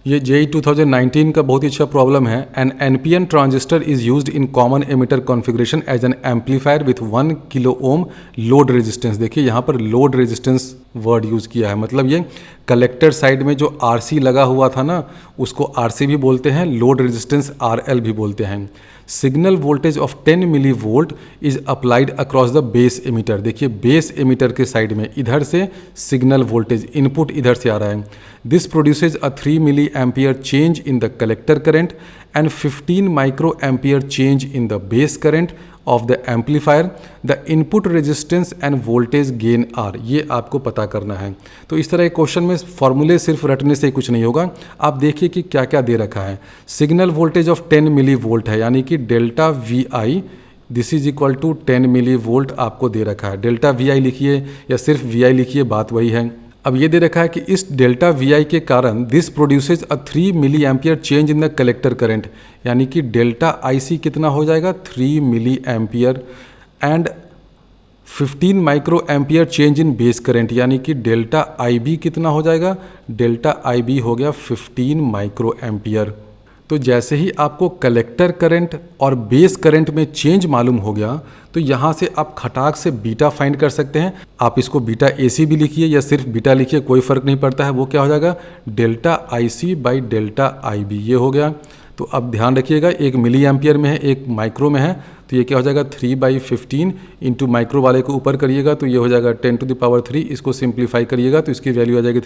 ये जेई 2019 का बहुत ही अच्छा प्रॉब्लम है। An NPN transistor is used in common emitter configuration as an amplifier with 1 kilo ohm load resistance. देखिए यहाँ पर लोड रेजिस्टेंस वर्ड यूज़ किया है, मतलब ये कलेक्टर साइड में जो आरसी लगा हुआ था ना, उसको आरसी भी बोलते हैं, लोड रेजिस्टेंस आरएल भी बोलते हैं। Signal voltage of 10 milli volt is applied across the base emitter. देखिए बेस एमिटर के साइड में इधर से सिग्नल वोल्टेज इनपुट इधर से आ रहा है। This produces a 3 milli ampere change in the collector current and 15 micro ampere change in the base current of the amplifier. The input resistance and voltage gain are, ये आपको पता करना है। तो इस तरह के क्वेश्चन में फॉर्मूले सिर्फ रटने से कुछ नहीं होगा। आप देखिए कि क्या क्या दे रखा है। Signal voltage of 10 milli volt है, यानी कि delta V I this is equal to 10 milli volt आपको दे रखा है। डेल्टा वी आई लिखिए या सिर्फ वी आई लिखिए, बात वही है। अब ये दे रखा है कि इस डेल्टा वी आई के कारण this produces a 3 milli ampere change in the collector current, यानी कि डेल्टा आई सी कितना हो जाएगा 3 milli ampere and 15 micro ampere change in base current, यानी कि डेल्टा आई बी कितना हो जाएगा, डेल्टा आई बी हो गया 15 माइक्रो एम्पियर। तो जैसे ही आपको कलेक्टर करंट और बेस करंट में चेंज मालूम हो गया, तो यहाँ से आप खटाक से बीटा फाइंड कर सकते हैं। आप इसको बीटा एसी भी लिखिए या सिर्फ बीटा लिखिए, कोई फ़र्क नहीं पड़ता है। वो क्या हो जाएगा, delta I C by delta I B, ये हो गया। तो अब ध्यान रखिएगा, एक मिली एम्पियर में है, एक माइक्रो में है, तो ये क्या हो जाएगा 3/15 इंटू माइक्रो वाले को ऊपर करिएगा तो ये हो जाएगा 10⁻3। इसको सिंप्लीफाई करिएगा तो इसकी वैल्यू आ जाएगी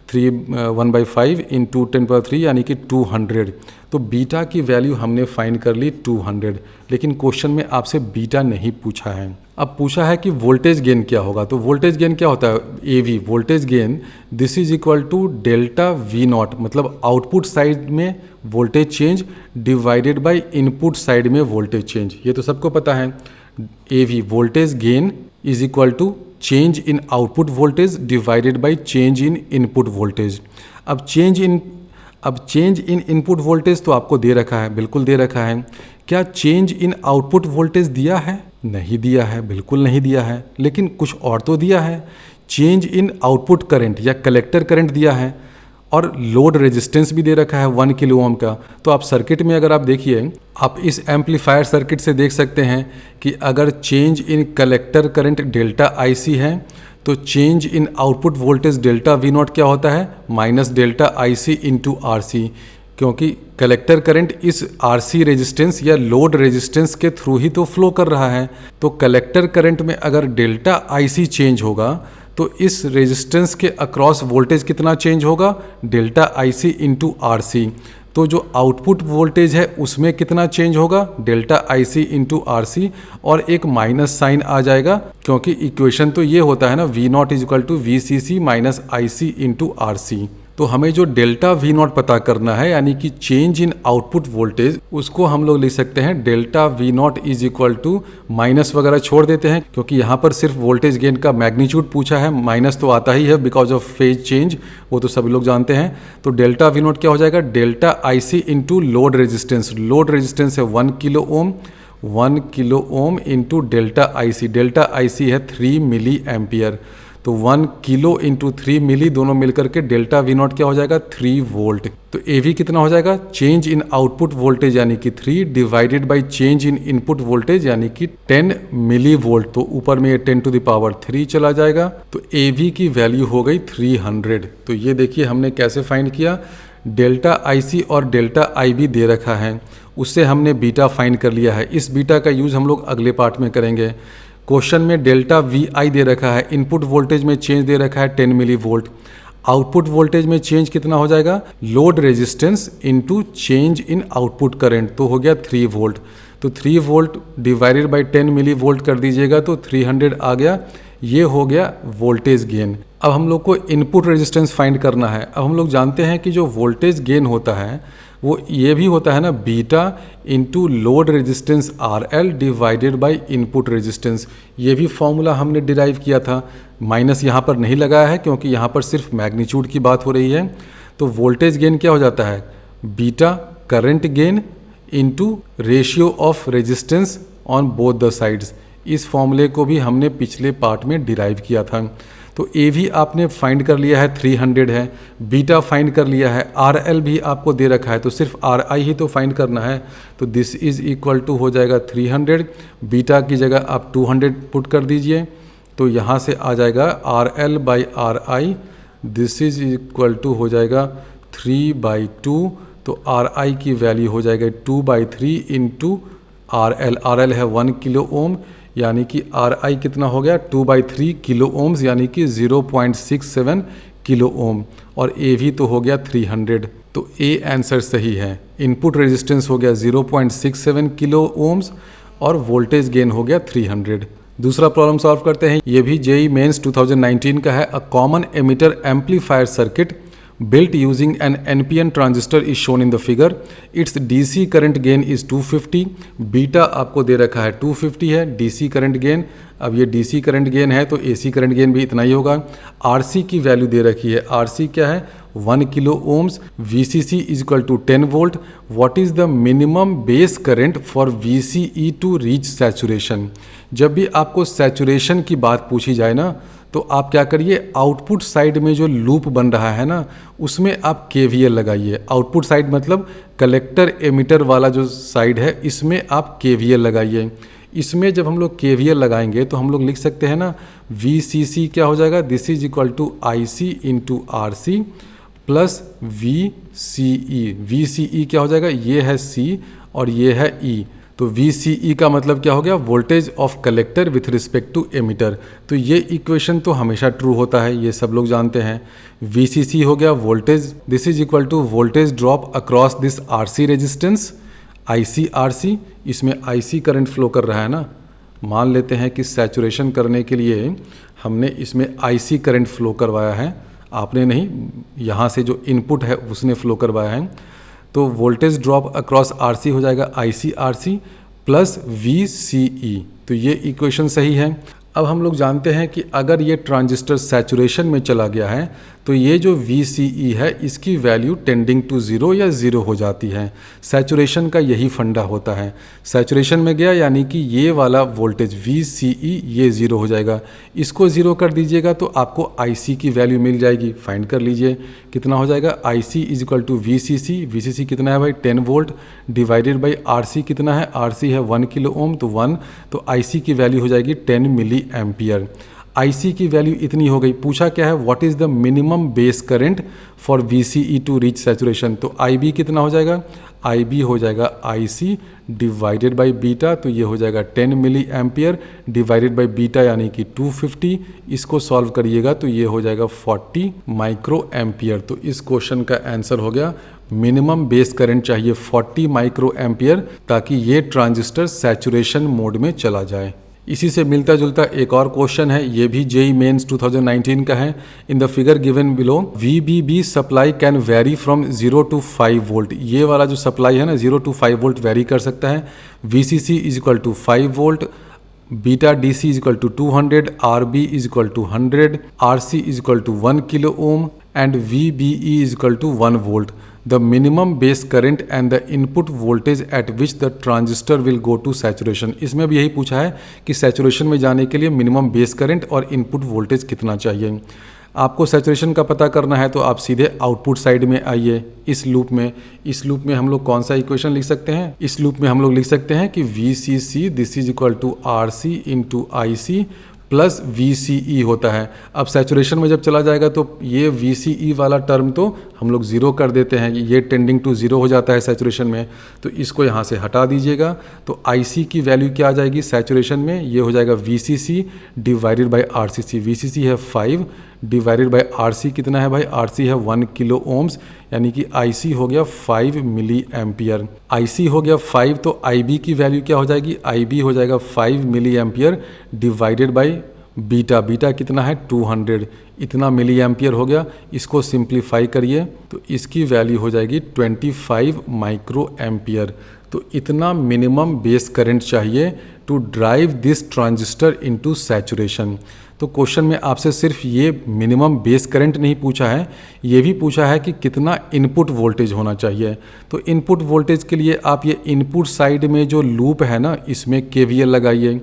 1/5 इंटू 10⁻3 यानी कि 200। तो बीटा की वैल्यू हमने फाइंड कर ली 200, लेकिन क्वेश्चन में आपसे बीटा नहीं पूछा है। अब पूछा है कि वोल्टेज गेन क्या होगा। तो वोल्टेज गेन क्या होता है, AV voltage gain this is equal to delta V nought, मतलब आउटपुट साइड में voltage change divided by input side में वोल्टेज चेंज। ये तो सबको पता है। AV voltage gain is equal to change in output voltage divided by change in input voltage. अब change in input voltage तो आपको दे रखा है, बिल्कुल दे रखा है। क्या चेंज इन आउटपुट वोल्टेज दिया है, नहीं दिया है, बिल्कुल नहीं दिया है। लेकिन कुछ और तो दिया है, चेंज इन आउटपुट करंट या कलेक्टर करंट दिया है और लोड रेजिस्टेंस भी दे रखा है 1 किलो ओम का। तो आप सर्किट में अगर आप देखिए, आप इस एम्पलीफायर सर्किट से देख सकते हैं कि अगर change in collector current delta I C है तो change in output voltage delta V nought क्या होता है, minus delta I C into R C, क्योंकि कलेक्टर करंट इस आरसी रेजिस्टेंस या लोड रेजिस्टेंस के थ्रू ही तो फ्लो कर रहा है। तो कलेक्टर करंट में अगर डेल्टा आईसी चेंज होगा तो इस रेजिस्टेंस के अक्रॉस वोल्टेज कितना चेंज होगा, delta IC into R C. तो जो आउटपुट वोल्टेज है उसमें कितना चेंज होगा, delta IC into R C, और एक माइनस साइन आ जाएगा क्योंकि इक्वेशन तो ये होता है ना, V naught is equal to V C C minus I C into R C. तो हमें जो डेल्टा वी नॉट पता करना है, यानी कि चेंज इन आउटपुट वोल्टेज, उसको हम लोग लिख सकते हैं delta V naught is equal to, minus वगैरह छोड़ देते हैं क्योंकि यहाँ पर सिर्फ वोल्टेज गेन का मैग्नीट्यूड पूछा है, माइनस तो आता ही है बिकॉज ऑफ फेज चेंज, वो तो सभी लोग जानते हैं। तो डेल्टा वी नॉट क्या हो जाएगा, delta I C into load resistance. Load resistance है 1 kilo ohm, 1 kilo ohm into delta I C. Delta I C है 3 मिली एम्पियर। तो 1 किलो इंटू 3 मिली दोनों मिलकर के डेल्टा वी नॉट क्या हो जाएगा 3 वोल्ट। तो ए वी कितना हो जाएगा, चेंज इन आउटपुट वोल्टेज यानी कि 3 divided by change in input voltage यानी कि 10 मिली वोल्ट। तो ऊपर में ये 10⁻³ चला जाएगा। तो ए वी की वैल्यू हो गई 300। तो ये देखिए हमने कैसे फाइंड किया, डेल्टा आई सी और डेल्टा आई बी दे रखा है, उससे हमने बीटा फाइंड कर लिया है। इस बीटा का यूज़ हम लोग अगले पार्ट में करेंगे। क्वेश्चन में डेल्टा वी आई दे रखा है, इनपुट वोल्टेज में चेंज दे रखा है 10 मिली वोल्ट, आउटपुट वोल्टेज में चेंज कितना हो जाएगा, load resistance into change in output current, तो हो गया 3 वोल्ट। तो 3 volt divided by 10 milli volt कर दीजिएगा तो 300 आ गया। ये हो गया वोल्टेज गेन। अब हम लोग को इनपुट रेजिस्टेंस फाइंड करना है। अब हम लोग जानते हैं कि जो वोल्टेज गेन होता है वो ये भी होता है ना, beta into load resistance R L divided by input resistance. ये भी फॉर्मूला हमने डिराइव किया था, माइनस यहाँ पर नहीं लगाया है क्योंकि यहाँ पर सिर्फ मैग्नीट्यूड की बात हो रही है। तो वोल्टेज गेन क्या हो जाता है, beta current gain into ratio of resistance on both the sides. इस फॉर्मूले को भी हमने पिछले पार्ट में डिराइव किया था। तो ए भी आपने फाइंड कर लिया है 300 है, बीटा फाइंड कर लिया है, आर एल भी आपको दे रखा है, तो सिर्फ आर आई ही तो फाइंड करना है। तो दिस इज़ इक्वल टू हो जाएगा 300, बीटा की जगह आप 200 पुट कर दीजिए, तो यहाँ से आ जाएगा R L by R I, this is equal to हो जाएगा 3/2, तो आर आई की वैल्यू हो जाएगा 2/3 इंटू आर एल है 1 किलो ओम, यानी कि आर आई कितना हो गया 2/3 किलो ओम्स, यानी कि 0.67 किलो ओम, और ए भी तो हो गया 300, तो ए आंसर सही है। इनपुट रेजिस्टेंस हो गया 0.67 किलो ओम्स और वोल्टेज गेन हो गया 300। दूसरा प्रॉब्लम सॉल्व करते हैं, ये भी जेई मेंस 2019 का है। A common emitter amplifier circuit built using an NPN transistor is shown in the figure. Its DC current gain is 250, beta आपको दे रखा है 250 है DC करंट गेन। अब ये DC करंट गेन है तो AC करंट गेन भी इतना ही होगा। RC की वैल्यू दे रखी है, RC क्या है 1 kilo ohms, VCC is equal to 10 volt. What is the minimum base current for VCE to reach saturation. जब भी आपको सैचुरेशन की बात पूछी जाए ना, तो आप क्या करिए, आउटपुट साइड में जो लूप बन रहा है ना, उसमें आप KVL लगाइए। आउटपुट साइड मतलब कलेक्टर एमिटर वाला जो साइड है, इसमें आप KVL लगाइए। इसमें जब हम लोग KVL लगाएंगे तो हम लोग लिख सकते हैं ना, VCC क्या हो जाएगा, this is equal to IC into RC plus VCE। VCE क्या हो जाएगा, ये है C और ये है E, तो VCE का मतलब क्या हो गया, voltage of collector with respect to emitter. तो ये इक्वेशन तो हमेशा ट्रू होता है, ये सब लोग जानते हैं। VCC हो गया voltage, this is equal to voltage drop across this RC resistance, IC/RC, इसमें IC करंट फ्लो कर रहा है ना। मान लेते हैं कि सैचुरेशन करने के लिए हमने इसमें IC करंट फ्लो करवाया है, आपने नहीं, यहाँ से जो इनपुट है उसने फ्लो करवाया है। तो वोल्टेज ड्रॉप अक्रॉस RC हो जाएगा IC/RC प्लस VCE, तो ये इक्वेशन सही है। अब हम लोग जानते हैं कि अगर ये ट्रांजिस्टर सैचुरेशन में चला गया है तो ये जो VCE है इसकी वैल्यू टेंडिंग टू 0 या 0 हो जाती है। सैचुरेशन का यही फंडा होता है, सैचुरेशन में गया यानी कि ये वाला वोल्टेज VCE ये 0 हो जाएगा। इसको 0 कर दीजिएगा तो आपको IC की वैल्यू मिल जाएगी, फाइंड कर लीजिए कितना हो जाएगा, IC is equal to VCC। VCC कितना है भाई 10 वोल्ट, डिवाइडेड बाई RC कितना है, RC है 1 किलो ओम, तो 1, तो IC की वैल्यू हो जाएगी 10 मिली एम्पियर। IC की वैल्यू इतनी हो गई। पूछा क्या है, what is the minimum base current for VCE to reach saturation, तो IB कितना हो जाएगा, IB हो जाएगा IC डिवाइडेड बाई बीटा, तो ये हो जाएगा 10 milli ampere divided by beta यानी कि 250। इसको सॉल्व करिएगा तो ये हो जाएगा 40 माइक्रो एम्पियर। तो इस क्वेश्चन का आंसर हो गया मिनिमम बेस करंट चाहिए 40 माइक्रो एम्पियर, ताकि ये ट्रांजिस्टर सैचुरेशन मोड में चला जाए। इसी से मिलता जुलता एक और क्वेश्चन है, ये भी जेई मेंस 2019 का है। In the figure given below VBB supply can very from 0 to 5 volt. ये वाला जो सप्लाई है ना 0 to 5 वोल्ट वेरी कर सकता है। VCC is equal to 5 volt, beta DC is equal to 200, RB is equal to 100, RC is equal to 1 kilo ohm and VBE is equal to 1 volt. The minimum base current and the input voltage at which the transistor will go to saturation. इसमें भी यही पूछा है कि saturation में जाने के लिए मिनिमम बेस करंट और इनपुट वोल्टेज कितना चाहिए। आपको सैचुरेशन का पता करना है तो आप सीधे आउटपुट साइड में आइए। इस लूप में हम लोग कौन सा इक्वेशन लिख सकते हैं, इस लूप में हम लोग लिख सकते हैं कि VCC this is equal to RC into IC plus VCE होता है। अब सैचुरेशन में जब चला जाएगा तो ये VCE वाला टर्म तो हम लोग 0 कर देते हैं, ये टेंडिंग टू 0 हो जाता है सैचुरेशन में, तो इसको यहाँ से हटा दीजिएगा। तो IC की वैल्यू क्या आ जाएगी सैचुरेशन में, ये हो जाएगा VCC divided by RCC। VCC है 5 डिवाइडेड बाई RC कितना है भाई, RC है 1 किलो ओम्स, यानी कि IC हो गया 5 मिली एम्पियर। IC हो गया 5, तो IB की वैल्यू क्या हो जाएगी, IB हो जाएगा 5 milli ampere divided by beta. Beta कितना है 200, इतना मिली एम्पियर हो गया। इसको सिंप्लीफाई करिए तो इसकी वैल्यू हो जाएगी 25 माइक्रो एम्पियर। तो इतना मिनिमम बेस करंट चाहिए to drive this transistor into saturation. तो क्वेश्चन में आपसे सिर्फ ये मिनिमम बेस करंट नहीं पूछा है, ये भी पूछा है कि कितना इनपुट वोल्टेज होना चाहिए। तो इनपुट वोल्टेज के लिए आप ये इनपुट साइड में जो लूप है ना, इसमें KVL लगाइए।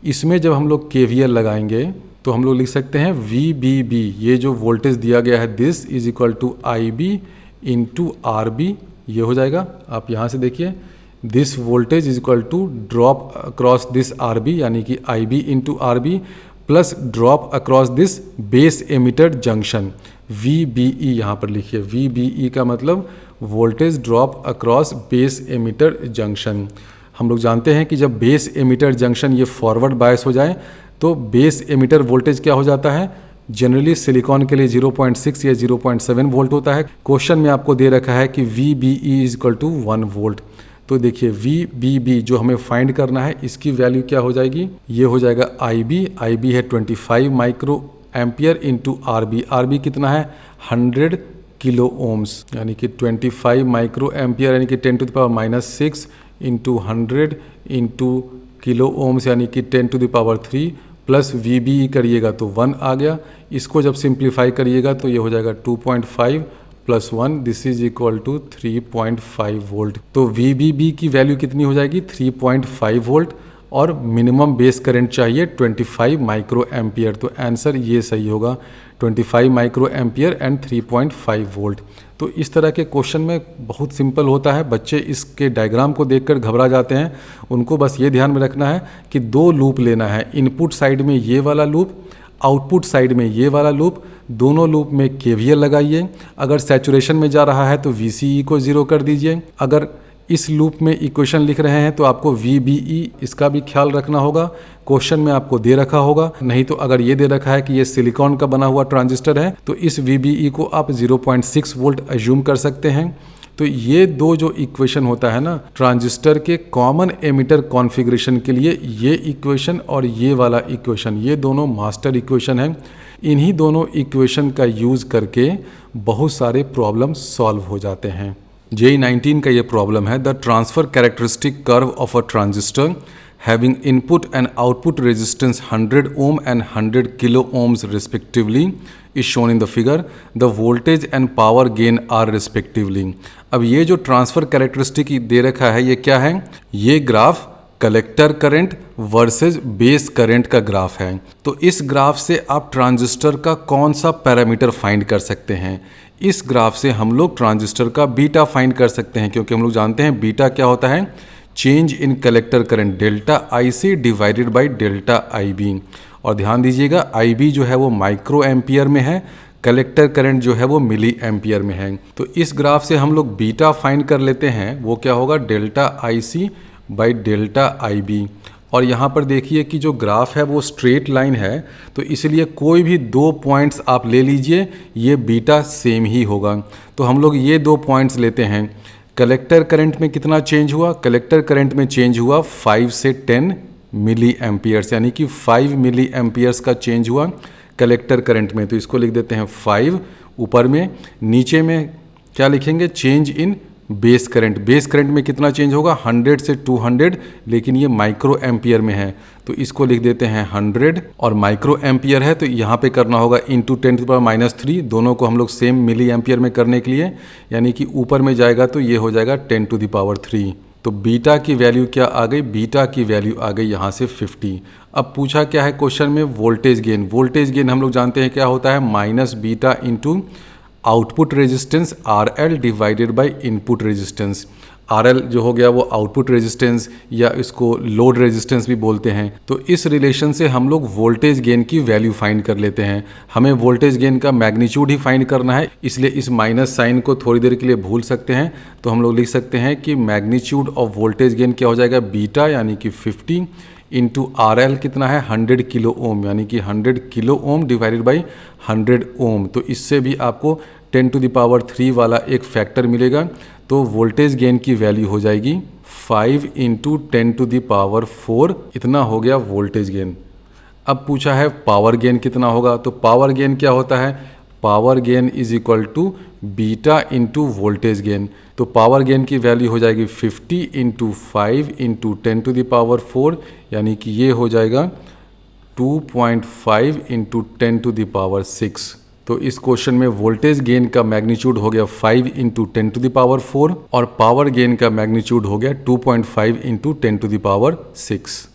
इसमें जब हम लोग KVL लगाएंगे तो हम लोग लिख सकते हैं VBB, ये जो वोल्टेज दिया गया है this is equal to IB into RB, ये हो जाएगा। आप यहाँ से देखिए this voltage is equal to drop across this RB यानी कि IB into RB plus drop across this base emitter junction VBE, यहाँ पर लिखिए VBE का मतलब voltage drop across base emitter junction. हम लोग जानते हैं कि जब बेस एमिटर जंक्शन ये फॉरवर्ड बायस हो जाए तो बेस एमिटर वोल्टेज क्या हो जाता है, जनरली सिलिकॉन के लिए 0.6 या 0.7 वोल्ट होता है। क्वेश्चन में आपको दे रखा है कि VBE is equal to 1 volt. तो देखिए VBB जो हमें फाइंड करना है इसकी वैल्यू क्या हो जाएगी, ये हो जाएगा IB है 25 माइक्रो एम्पियर इंटू RB कितना है 100 किलो ओम्स, यानी कि 25 माइक्रो एम्पियर यानी कि 10⁻⁻6 इंटू 100 इंटू किलो ओम्स यानी कि 10⁻³ प्लस VBE करिएगा तो 1 आ गया। इसको जब सिंप्लीफाई करिएगा तो ये हो जाएगा 2.5 plus 1 this is equal to 3.5 volt. तो VBB की वैल्यू कितनी हो जाएगी 3.5 वोल्ट और मिनिमम बेस करंट चाहिए 25 माइक्रो एम्पियर। तो आंसर ये सही होगा 25 माइक्रो एम्पियर एंड 3.5 वोल्ट। तो इस तरह के क्वेश्चन में बहुत सिंपल होता है, बच्चे इसके डायग्राम को देखकर घबरा जाते हैं। उनको बस ये ध्यान में रखना है कि 2 लूप लेना है, इनपुट साइड में ये वाला लूप, आउटपुट साइड में ये वाला लूप, दोनों लूप में KVL लगाइए। अगर सैचुरेशन में जा रहा है तो VCE को 0 कर दीजिए। अगर इस लूप में इक्वेशन लिख रहे हैं तो आपको VBE इसका भी ख्याल रखना होगा, क्वेश्चन में आपको दे रखा होगा। नहीं तो अगर ये दे रखा है कि ये सिलिकॉन का बना हुआ ट्रांजिस्टर है तो इस VBE को आप 0.6 वोल्ट अज्यूम कर सकते हैं। तो ये 2 जो इक्वेशन होता है ना ट्रांजिस्टर के कॉमन एमिटर कॉन्फ़िगरेशन के लिए, ये इक्वेशन और ये वाला इक्वेशन, ये दोनों मास्टर इक्वेशन हैं। इन्हीं दोनों इक्वेशन का यूज़ करके बहुत सारे प्रॉब्लम सॉल्व हो जाते हैं। JEE 19 का ये प्रॉब्लम है, the transfer characteristic curve of a transistor having input and output resistance 100 ohm and 100 kilo ohms respectively is shown in the figure. The voltage and power gain are respectively. अब ये जो transfer characteristic दे रखा है ये क्या है, ये graph collector current versus base current का ग्राफ है। तो इस ग्राफ से आप ट्रांजिस्टर का कौन सा पैरामीटर फाइंड कर सकते हैं, इस ग्राफ से हम लोग ट्रांजिस्टर का बीटा फाइंड कर सकते हैं, क्योंकि हम लोग जानते हैं बीटा क्या होता है, change in collector current delta IC divided by delta IB। और ध्यान दीजिएगा IB जो है वो माइक्रो एम्पियर में है, कलेक्टर करंट जो है वो मिली एम्पियर में है। तो इस ग्राफ से हम लोग बीटा फाइंड कर लेते हैं, वो क्या होगा delta IC by delta IB। और यहाँ पर देखिए कि जो ग्राफ है वो स्ट्रेट लाइन है, तो इसलिए कोई भी 2 पॉइंट्स आप ले लीजिए, ये बीटा सेम ही होगा। तो हम लोग ये 2 पॉइंट्स लेते हैं। कलेक्टर करंट में कितना चेंज हुआ, कलेक्टर करंट में चेंज हुआ 5 से 10 मिली एम्पियर्स, यानी कि 5 मिली एम्पियर्स का चेंज हुआ कलेक्टर करंट में। तो इसको लिख देते हैं 5 ऊपर में, नीचे में क्या लिखेंगे change in base current. Base current में कितना चेंज होगा 100 से 200, लेकिन ये माइक्रो एम्पियर में है तो इसको लिख देते हैं 100, और माइक्रो एम्पियर है तो यहाँ पे करना होगा इंटू 10⁻³ दोनों को हम लोग सेम मिली एम्पियर में करने के लिए, यानी कि ऊपर में जाएगा तो ये हो जाएगा 10⁻3। तो बीटा की वैल्यू क्या आ गई, बीटा की वैल्यू आ गई यहाँ से 50। अब पूछा क्या है क्वेश्चन में वोल्टेज गेन। वोल्टेज गेन हम लोग जानते हैं क्या होता है, minus beta into output resistance RL divided by input resistance. RL जो हो गया वो आउटपुट रेजिस्टेंस या इसको लोड रेजिस्टेंस भी बोलते हैं। तो इस रिलेशन से हम लोग वोल्टेज गेन की वैल्यू फाइंड कर लेते हैं। हमें वोल्टेज गेन का मैग्नीट्यूड ही फाइंड करना है, इसलिए इस माइनस साइन को थोड़ी देर के लिए भूल सकते हैं। तो हम लोग लिख सकते हैं कि मैग्नीट्यूड ऑफ वोल्टेज गेन क्या हो जाएगा, बीटा यानी कि 50 इंटू RL कितना है 100 किलो ओम, यानी कि 100 किलो ओम डिवाइडेड बाई 100 ओम। तो इससे भी आपको 10⁻³ वाला एक फैक्टर मिलेगा। तो वोल्टेज गेन की वैल्यू हो जाएगी 5 इंटू 10⁻⁴, इतना हो गया वोल्टेज गेन। अब पूछा है पावर गेन कितना होगा, तो पावर गेन क्या होता है, power gain is equal to beta into voltage gain. तो पावर गेन की वैल्यू हो जाएगी 50 इंटू 5 इंटू 10⁻⁴, यानी कि ये हो जाएगा 2.5 इंटू 10⁻⁶। तो इस क्वेश्चन में वोल्टेज गेन का मैग्नीट्यूड हो गया 5 इंटू 10⁻⁴ और पावर गेन का मैग्नीट्यूड हो गया 2.5 इंटू 10⁻⁶।